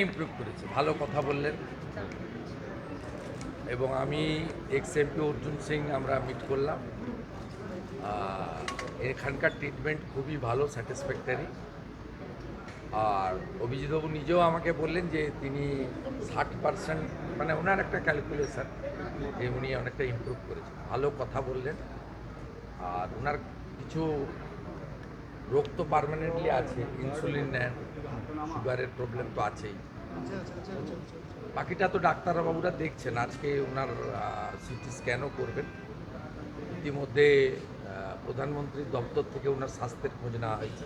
Improve করেছে, ভালো কথা বললেন। এবং আমি এক্স এমপি অর্জুন সিং আমরা মিট করলাম। এখানকার ট্রিটমেন্ট খুবই ভালো, স্যাটিসফ্যাক্টরি। আর অভিজিৎবাবু নিজেও আমাকে বললেন যে তিনি 60%, মানে ওনার একটা ক্যালকুলেশন যে উনি অনেকটা ইমপ্রুভ করেছেন, ভালো কথা বললেন। আর ওনার কিছু রোগ তো পার্মানেন্টলি আছে, ইনসুলিন নেন, সুগারের প্রবলেম তো আছেই। বাকিটা তো ডাক্তারবাবুরা দেখছেন। আজকে ওনার সিটি স্ক্যানও করবেন। ইতিমধ্যে প্রধানমন্ত্রীর দপ্তর থেকে ওনার স্বাস্থ্যের খোঁজ নেওয়া হয়েছে।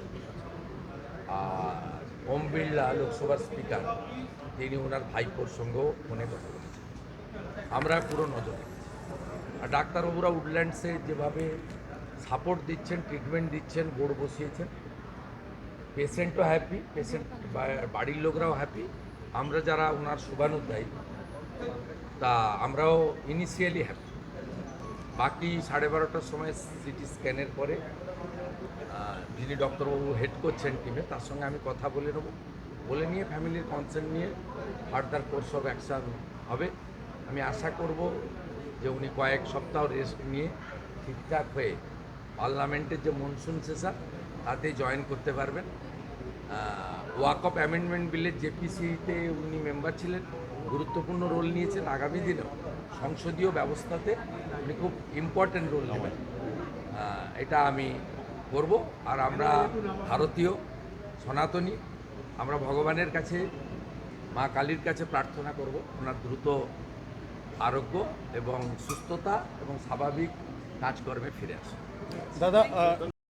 আর ওম বিড়লা লোকসভার স্পিকার, তিনি ওনার ভাইপোর সঙ্গেও ফোনে কথা বলেছেন। আমরা পুরো নজর রেখেছি। আর ডাক্তারবাবুরা উডল্যান্ডসে যেভাবে সাপোর্ট দিচ্ছেন, ট্রিটমেন্ট দিচ্ছেন, বোর্ড বসিয়েছেন, পেশেন্টও হ্যাপি, পেশেন্ট বাড়ির লোকরাও হ্যাপি। আমরা যারা ওনার শুভানুধ্যায়ী, তা আমরাও ইনিশিয়ালি হ্যাপি। বাকি 12:30টার সময় সিটি স্ক্যানের পরে যিনি ডক্টরবাবু হেড করছেন টিমে, তার সঙ্গে আমি কথা বলে নেব, বলে নিয়ে ফ্যামিলির কনসার্ন নিয়ে ফার্দার কোর্স অফ অ্যাকশান হবে। আমি আশা করব যে উনি কয়েক সপ্তাহ রেস্ট নিয়ে ঠিকঠাক হয়ে পার্লামেন্টের যে মনসুন সেশন তাতে জয়েন করতে পারবেন। ওয়াকফ অ্যামেন্ডমেন্ট বিলের জেপিসিতে উনি মেম্বার ছিলেন, গুরুত্বপূর্ণ রোল নিয়েছেন। আগামী দিনেও সংসদীয় ব্যবস্থাতে উনি খুব ইম্পর্ট্যান্ট রোল নেবেন, এটা আমি করব। আর আমরা ভারতীয় সনাতনী, আমরা ভগবানের কাছে, মা কালীর কাছে প্রার্থনা করব ওনার দ্রুত আরোগ্য এবং সুস্থতা এবং স্বাভাবিক কাজকর্মে ফিরে আসে। দাদা